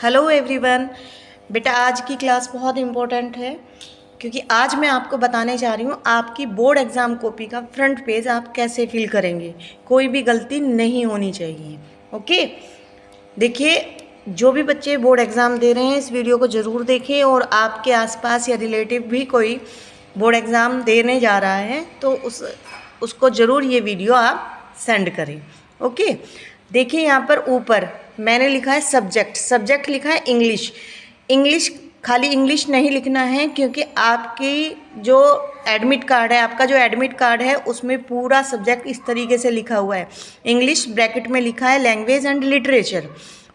Hello everyone. बेटा आज की क्लास बहुत इम्पोर्टेंट है क्योंकि आज मैं आपको बताने जा रही हूँ आपकी बोर्ड एग्ज़ाम कॉपी का फ्रंट पेज आप कैसे फिल करेंगे। कोई भी गलती नहीं होनी चाहिए। ओके, देखिए जो भी बच्चे बोर्ड एग्ज़ाम दे रहे हैं इस वीडियो को ज़रूर देखें और आपके आसपास या रिलेटिव भी कोई बोर्ड एग्ज़ाम देने जा रहा है तो उसको ज़रूर ये वीडियो आप सेंड करें। ओके, देखिए यहाँ पर ऊपर मैंने लिखा है सब्जेक्ट लिखा है इंग्लिश। खाली इंग्लिश नहीं लिखना है क्योंकि आपकी जो एडमिट कार्ड है, आपका जो एडमिट कार्ड है उसमें पूरा सब्जेक्ट इस तरीके से लिखा हुआ है। इंग्लिश ब्रैकेट में लिखा है लैंग्वेज एंड लिटरेचर।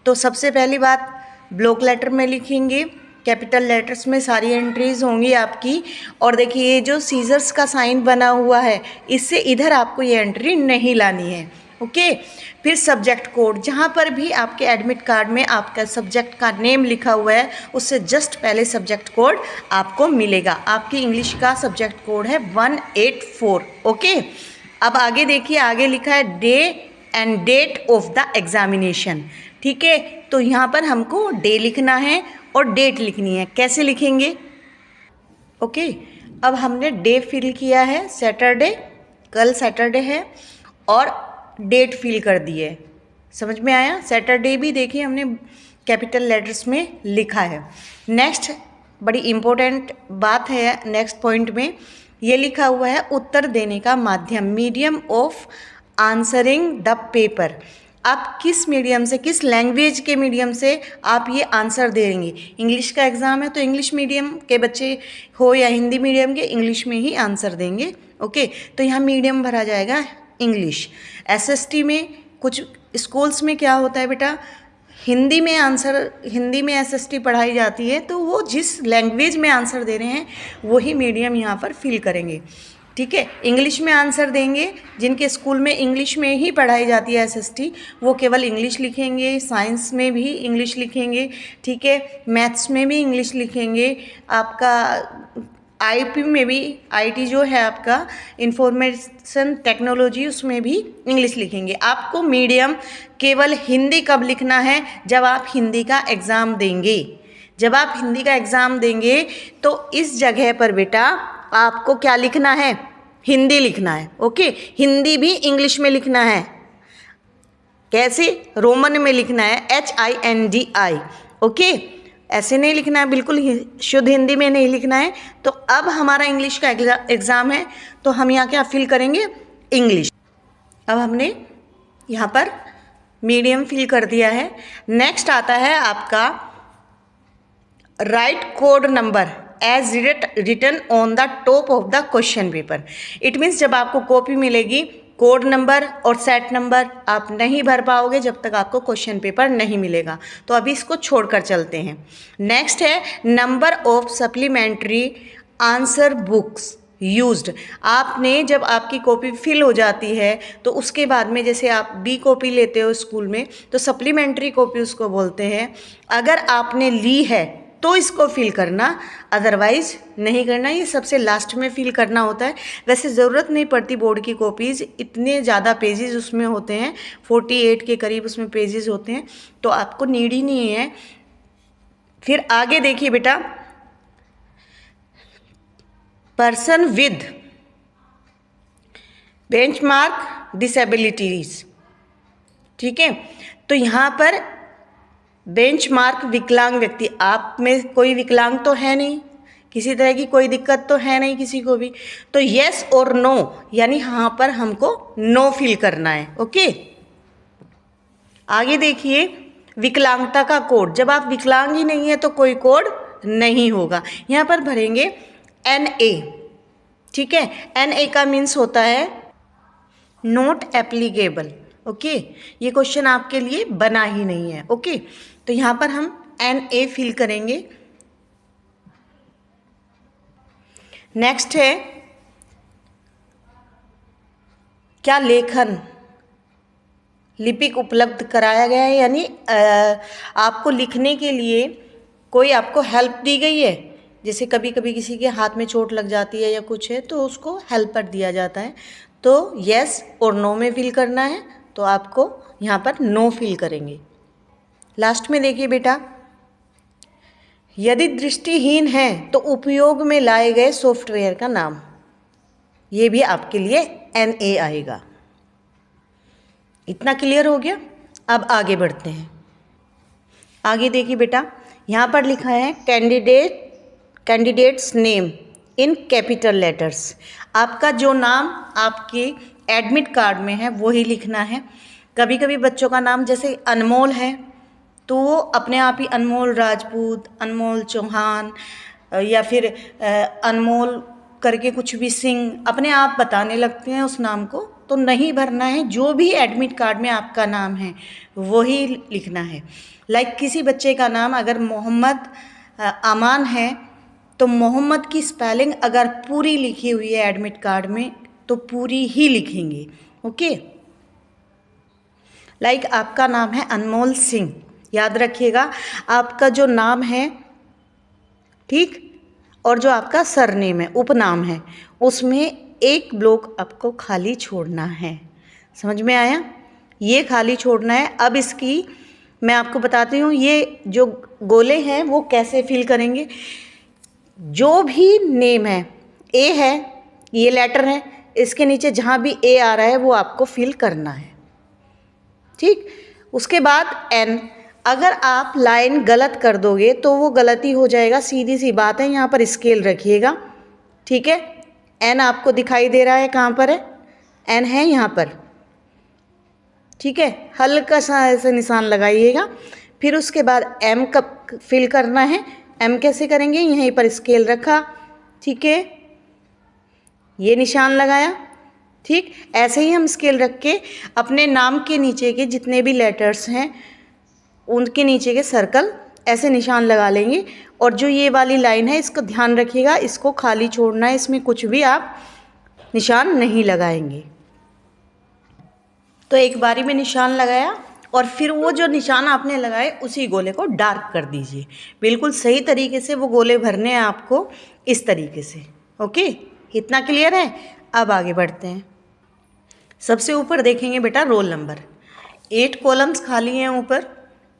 तो सबसे पहली बात ब्लॉक लेटर में लिखेंगे, कैपिटल लेटर्स में सारी एंट्रीज होंगी आपकी। और देखिए ये जो सीजर्स का साइन बना हुआ है इससे इधर आपको ये एंट्री नहीं लानी है। ओके, फिर सब्जेक्ट कोड, जहाँ पर भी आपके एडमिट कार्ड में आपका सब्जेक्ट का नेम लिखा हुआ है उससे जस्ट पहले सब्जेक्ट कोड आपको मिलेगा। आपकी इंग्लिश का सब्जेक्ट कोड है 184। ओके, अब आगे देखिए, आगे लिखा है day and date of the examination. ठीक है, तो यहाँ पर हमको डे लिखना है और डेट लिखनी है। कैसे लिखेंगे? ओके, अब हमने डे फिल किया है सैटरडे, कल सैटरडे है, और डेट फिल कर दी है। समझ में आया? सैटरडे भी देखिए हमने कैपिटल लेटर्स में लिखा है। नेक्स्ट बड़ी इम्पोर्टेंट बात है, नेक्स्ट पॉइंट में ये लिखा हुआ है उत्तर देने का माध्यम, medium of answering the paper. आप किस मीडियम से, किस लैंग्वेज के मीडियम से आप ये आंसर देंगे। इंग्लिश का एग्ज़ाम है तो इंग्लिश मीडियम के बच्चे हो या हिंदी मीडियम के, इंग्लिश में ही आंसर देंगे। ओके, तो यहाँ मीडियम भरा जाएगा इंग्लिश। एसएसटी में कुछ स्कूल्स में क्या होता है बेटा, हिंदी में एसएसटी पढ़ाई जाती है तो वो जिस लैंग्वेज में आंसर दे रहे हैं वही मीडियम यहाँ पर फिल करेंगे। ठीक है, इंग्लिश में आंसर देंगे, जिनके स्कूल में इंग्लिश में ही पढ़ाई जाती है एसएसटी वो केवल इंग्लिश लिखेंगे। साइंस में भी इंग्लिश लिखेंगे, ठीक है, मैथ्स में भी इंग्लिश लिखेंगे, आपका आईपी में भी, आईटी जो है आपका इंफॉर्मेशन टेक्नोलॉजी, उसमें भी इंग्लिश लिखेंगे। आपको मीडियम केवल हिंदी कब लिखना है? जब आप हिंदी का एग्ज़ाम देंगे। जब आप हिंदी का एग्ज़ाम देंगे तो इस जगह पर बेटा आपको क्या लिखना है? हिंदी लिखना है। ओके, हिंदी भी इंग्लिश में लिखना है। कैसे? रोमन में लिखना है, HINDI। ओके, ऐसे नहीं लिखना है, बिल्कुल शुद्ध हिंदी में नहीं लिखना है। तो अब हमारा इंग्लिश का एग्ज़ाम है तो हम यहाँ क्या फिल करेंगे? इंग्लिश। अब हमने यहाँ पर मीडियम फिल कर दिया है। नेक्स्ट आता है आपका write code number as written on the top of the question paper. It means जब आपको कॉपी मिलेगी कोड नंबर और सेट नंबर आप नहीं भर पाओगे जब तक आपको क्वेश्चन पेपर नहीं मिलेगा। तो अभी इसको छोड़कर चलते हैं। नेक्स्ट है number of supplementary answer books used. आपने जब आपकी कॉपी फिल हो जाती है तो उसके बाद में, जैसे आप बी कॉपी लेते हो स्कूल में तो सप्लीमेंट्री कॉपी उसको बोलते हैं। अगर आपने ली है तो इसको फिल करना, अदरवाइज़ नहीं करना। ये सबसे लास्ट में फिल करना होता है। वैसे ज़रूरत नहीं पड़ती, बोर्ड की कॉपीज़ इतने ज़्यादा पेजेस उसमें होते हैं, 48 के करीब उसमें पेजेस होते हैं, तो आपको नीड ही नहीं है। फिर आगे देखिए बेटा, पर्सन विद बेंचमार्क डिसेबिलिटीज। ठीक है, तो यहाँ पर बेंचमार्क विकलांग व्यक्ति, आप में कोई विकलांग तो है नहीं, किसी तरह की कोई दिक्कत तो है नहीं किसी को भी, तो यस और नो, यानी यहाँ पर हमको नो फिल करना है। ओके, आगे देखिए विकलांगता का कोड। जब आप विकलांग ही नहीं है तो कोई कोड नहीं होगा। यहाँ पर भरेंगे NA। ठीक है, NA का मीन्स होता है नॉट एप्लीकेबल। ओके, ये क्वेश्चन आपके लिए बना ही नहीं है। ओके, तो यहाँ पर हम NA फिल करेंगे। नेक्स्ट है क्या लेखन लिपिक उपलब्ध कराया गया है, यानी आपको लिखने के लिए कोई आपको हेल्प दी गई है। जैसे कभी कभी किसी के हाथ में चोट लग जाती है या कुछ है तो उसको हेल्पर दिया जाता है। तो येस और नो में फिल करना है तो आपको यहाँ पर नो फिल करेंगे। लास्ट में देखिए बेटा, यदि दृष्टिहीन है तो उपयोग में लाए गए सॉफ्टवेयर का नाम, ये भी आपके लिए NA आएगा। इतना क्लियर हो गया। अब आगे बढ़ते हैं। आगे देखिए बेटा, यहाँ पर लिखा है candidates name in capital letters. आपका जो नाम आपके एडमिट कार्ड में है वही लिखना है। कभी कभी बच्चों का नाम जैसे अनमोल है तो वो अपने आप ही अनमोल राजपूत, अनमोल चौहान या फिर अनमोल करके कुछ भी सिंह अपने आप बताने लगते हैं उस नाम को, तो नहीं भरना है। जो भी एडमिट कार्ड में आपका नाम है वही लिखना है। लाइक किसी बच्चे का नाम अगर मोहम्मद अमान है तो मोहम्मद की स्पेलिंग अगर पूरी लिखी हुई है एडमिट कार्ड में तो पूरी ही लिखेंगे। ओके। लाइक आपका नाम है अनमोल सिंह, याद रखिएगा आपका जो नाम है, ठीक, और जो आपका सरनेम है, उपनाम है, उसमें एक ब्लॉक आपको खाली छोड़ना है। समझ में आया? ये खाली छोड़ना है। अब इसकी मैं आपको बताती हूँ ये जो गोले हैं वो कैसे फिल करेंगे। जो भी नेम है, ए है, ये लेटर है, इसके नीचे जहाँ भी ए आ रहा है वो आपको फिल करना है, ठीक। उसके बाद एन, अगर आप लाइन गलत कर दोगे तो वो गलती हो जाएगा, सीधी सी बात है। यहाँ पर स्केल रखिएगा, ठीक है। एन आपको दिखाई दे रहा है, कहाँ पर है? एन है यहाँ पर, ठीक है। हल्का सा ऐसे निशान लगाइएगा। फिर उसके बाद एम का फिल करना है। एम कैसे करेंगे? यहीं पर स्केल रखा, ठीक है, ये निशान लगाया, ठीक। ऐसे ही हम स्केल रख के अपने नाम के नीचे के जितने भी लेटर्स हैं उनके नीचे के सर्कल ऐसे निशान लगा लेंगे। और जो ये वाली लाइन है इसको ध्यान रखिएगा, इसको खाली छोड़ना है, इसमें कुछ भी आप निशान नहीं लगाएंगे। तो एक बारी में निशान लगाया और फिर वो जो निशान आपने लगाए उसी गोले को डार्क कर दीजिए। बिल्कुल सही तरीके से वो गोले भरने हैं आपको, इस तरीके से। ओके, इतना क्लियर है? अब आगे बढ़ते हैं। सबसे ऊपर देखेंगे बेटा रोल नंबर। 8 कॉलम्स खाली हैं ऊपर,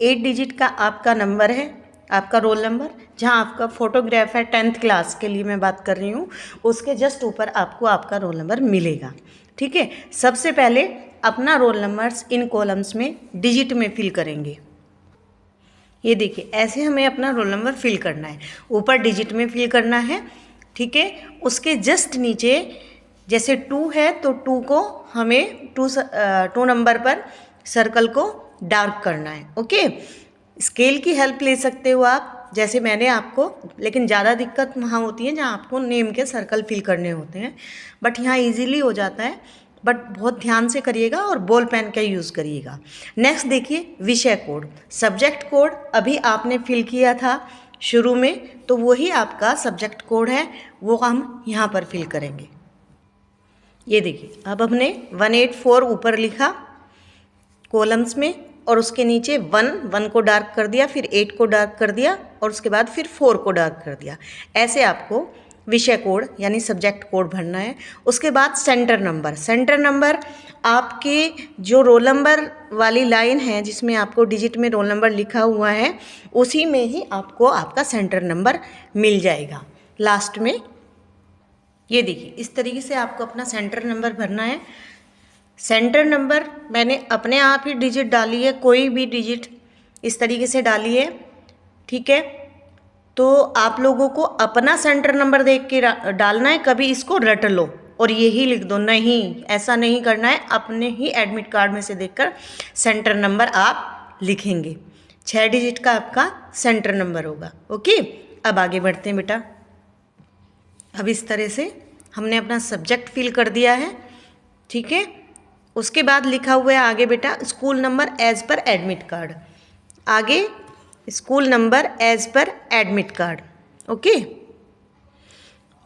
8 डिजिट का आपका नंबर है, आपका रोल नंबर। जहाँ आपका फोटोग्राफ है 10th क्लास के लिए मैं बात कर रही हूँ, उसके जस्ट ऊपर आपको आपका रोल नंबर मिलेगा, ठीक है। सबसे पहले अपना रोल नंबर्स इन कॉलम्स में डिजिट में फिल करेंगे। ये देखिए ऐसे हमें अपना रोल नंबर फिल करना है, ऊपर डिजिट में फिल करना है, ठीक है। उसके जस्ट नीचे जैसे 2 है तो 2 को हमें 2 नंबर पर सर्कल को डार्क करना है। ओके, स्केल की हेल्प ले सकते हो आप, जैसे मैंने आपको, लेकिन ज़्यादा दिक्कत वहाँ होती है जहाँ आपको नेम के सर्कल फिल करने होते हैं, बट यहाँ इजीली हो जाता है। बट बहुत ध्यान से करिएगा और बॉल पेन का यूज़ करिएगा। नेक्स्ट देखिए विषय कोड, सब्जेक्ट कोड अभी आपने फिल किया था शुरू में, तो वही आपका सब्जेक्ट कोड है, वो हम यहाँ पर फिल करेंगे। ये देखिए अब हमने 184 ऊपर लिखा कॉलम्स में, और उसके नीचे 1 को डार्क कर दिया, फिर 8 को डार्क कर दिया, और उसके बाद फिर 4 को डार्क कर दिया। ऐसे आपको विषय कोड यानी सब्जेक्ट कोड भरना है। उसके बाद सेंटर नंबर, सेंटर नंबर आपके जो रोल नंबर वाली लाइन है जिसमें आपको डिजिट में रोल नंबर लिखा हुआ है उसी में ही आपको आपका सेंटर नंबर मिल जाएगा लास्ट में। ये देखिए इस तरीके से आपको अपना सेंटर नंबर भरना है। सेंटर नंबर मैंने अपने आप ही डिजिट डाली है, कोई भी डिजिट इस तरीके से डाली है, ठीक है। तो आप लोगों को अपना सेंटर नंबर देख के डालना है, कभी इसको रट लो और यही लिख दो, नहीं, ऐसा नहीं करना है। अपने ही एडमिट कार्ड में से देखकर सेंटर नंबर आप लिखेंगे। 6 डिजिट का आपका सेंटर नंबर होगा। ओके, अब आगे बढ़ते हैं बेटा। अब इस तरह से हमने अपना सब्जेक्ट फिल कर दिया है, ठीक है। उसके बाद लिखा हुआ है आगे बेटा स्कूल नंबर एज पर एडमिट कार्ड, आगे स्कूल नंबर एज पर एडमिट कार्ड। ओके,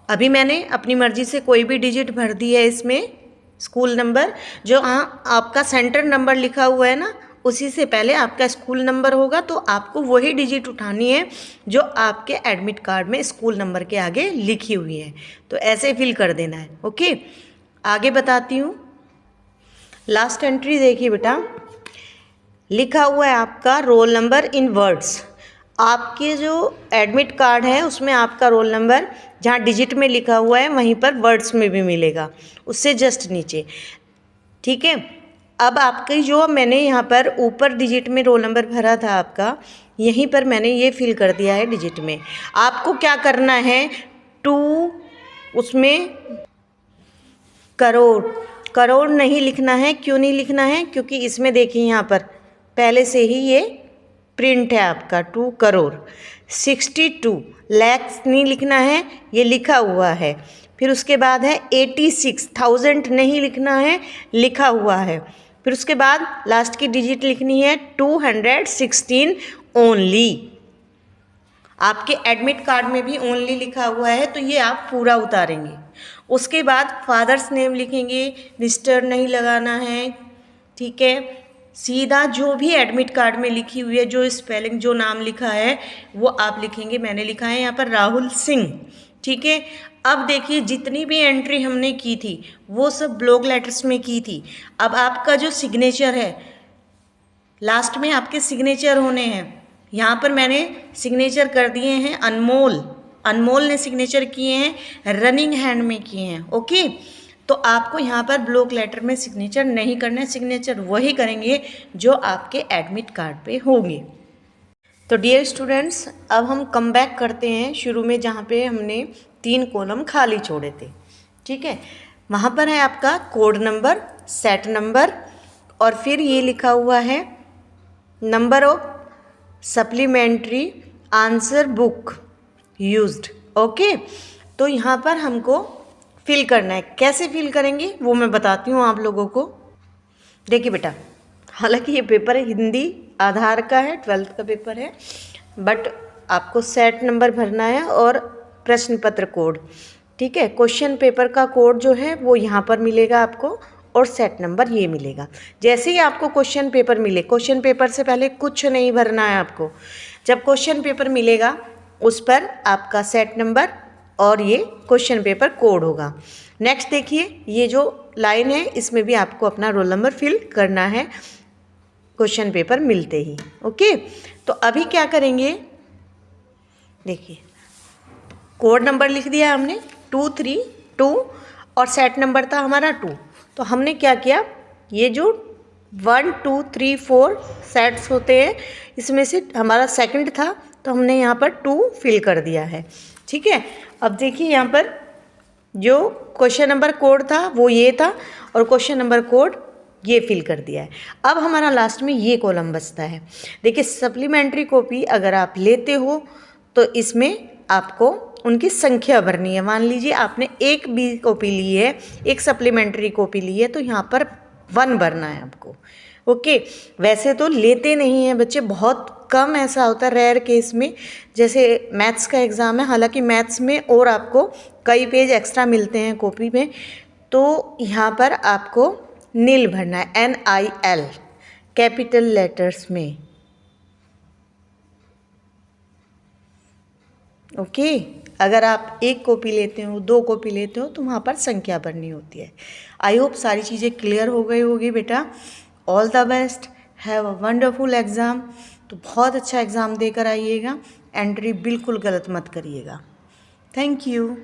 अभी मैंने अपनी मर्जी से कोई भी डिजिट भर दी है इसमें। स्कूल नंबर जो आपका सेंटर नंबर लिखा हुआ है ना, उसी से पहले आपका स्कूल नंबर होगा, तो आपको वही डिजिट उठानी है जो आपके एडमिट कार्ड में स्कूल नंबर के आगे लिखी हुई है। तो ऐसे फिल कर देना है। ओके, आगे बताती हूँ। लास्ट एंट्री देखिए बेटा, लिखा हुआ है आपका रोल नंबर इन वर्ड्स। आपके जो एडमिट कार्ड है उसमें आपका रोल नंबर जहाँ डिजिट में लिखा हुआ है वहीं पर वर्ड्स में भी मिलेगा, उससे जस्ट नीचे। ठीक है, अब आपकी जो मैंने यहाँ पर ऊपर डिजिट में रोल नंबर भरा था आपका, यहीं पर मैंने ये फिल कर दिया है डिजिट में। आपको क्या करना है, 2 उसमें करोड़, करोड़ नहीं लिखना है। क्यों नहीं लिखना है, क्योंकि इसमें देखिए यहाँ पर पहले से ही ये प्रिंट है आपका 2 करोड़। 62 लैक्स नहीं लिखना है, ये लिखा हुआ है। फिर उसके बाद है 86,000 नहीं लिखना है, लिखा हुआ है। फिर उसके बाद लास्ट की डिजिट लिखनी है 216 ओनली। आपके एडमिट कार्ड में भी ओनली लिखा हुआ है, तो ये आप पूरा उतारेंगे। उसके बाद फादर्स नेम लिखेंगे, मिस्टर नहीं लगाना है। ठीक है, सीधा जो भी एडमिट कार्ड में लिखी हुई है, जो स्पेलिंग जो नाम लिखा है वो आप लिखेंगे। मैंने लिखा है यहाँ पर राहुल सिंह। ठीक है, अब देखिए जितनी भी एंट्री हमने की थी वो सब ब्लॉक लेटर्स में की थी। अब आपका जो सिग्नेचर है, लास्ट में आपके सिग्नेचर होने हैं। यहाँ पर मैंने सिग्नेचर कर दिए हैं अनमोल, अनमोल ने सिग्नेचर किए हैं, रनिंग हैंड में किए हैं। ओके, तो आपको यहाँ पर ब्लॉक लेटर में सिग्नेचर नहीं करना है, सिग्नेचर वही करेंगे जो आपके एडमिट कार्ड पे होंगे। तो डियर स्टूडेंट्स, अब हम कम बैक करते हैं शुरू में जहाँ पे हमने 3 कॉलम खाली छोड़े थे। ठीक है, वहाँ पर है आपका कोड नंबर, सेट नंबर, और फिर ये लिखा हुआ है number of supplementary answer book used. Okay, तो यहाँ पर हमको फिल करना है। कैसे फिल करेंगे वो मैं बताती हूँ आप लोगों को। देखिए बेटा, हालांकि ये पेपर है हिंदी आधार का है, 12th का पेपर है, बट आपको सेट नंबर भरना है और प्रश्न पत्र कोड। ठीक है, क्वेश्चन पेपर का कोड जो है वो यहाँ पर मिलेगा आपको, और सेट नंबर ये मिलेगा। जैसे ही आपको क्वेश्चन पेपर मिले, क्वेश्चन पेपर से पहले कुछ नहीं भरना है आपको। जब क्वेश्चन पेपर मिलेगा उस पर आपका सेट नंबर और ये क्वेश्चन पेपर कोड होगा। नेक्स्ट देखिए, ये जो लाइन है इसमें भी आपको अपना रोल नंबर फिल करना है क्वेश्चन पेपर मिलते ही। ओके, तो अभी क्या करेंगे, देखिए कोड नंबर लिख दिया हमने 232 और सेट नंबर था हमारा 2। तो हमने क्या किया, ये जो 1 2 3 4 सेट्स होते हैं इसमें से हमारा सेकंड था, तो हमने यहाँ पर 2 फिल कर दिया है। ठीक है, अब देखिए यहाँ पर जो क्वेश्चन नंबर कोड था वो ये था, और क्वेश्चन नंबर कोड ये फिल कर दिया है। अब हमारा लास्ट में ये कॉलम बचता है। देखिए, सप्लीमेंट्री कॉपी अगर आप लेते हो तो इसमें आपको उनकी संख्या भरनी है। मान लीजिए आपने एक भी कॉपी ली है, एक सप्लीमेंट्री कॉपी ली है, तो यहाँ पर 1 भरना है आपको। ओके, वैसे तो लेते नहीं हैं बच्चे, बहुत कम ऐसा होता है, रेयर केस में। जैसे मैथ्स का एग्ज़ाम है, हालांकि मैथ्स में और आपको कई पेज एक्स्ट्रा मिलते हैं कॉपी में, तो यहाँ पर आपको नील भरना है, NIL कैपिटल लेटर्स में। ओके, अगर आप एक कॉपी लेते हो, 2 कॉपी लेते हो, तो वहाँ पर संख्या भरनी होती है। आई होप सारी चीज़ें क्लियर हो गई होगी बेटा। All the best, have a wonderful exam. तो बहुत अच्छा एग्ज़ाम देकर आइएगा, एंट्री बिल्कुल गलत मत करिएगा। Thank you.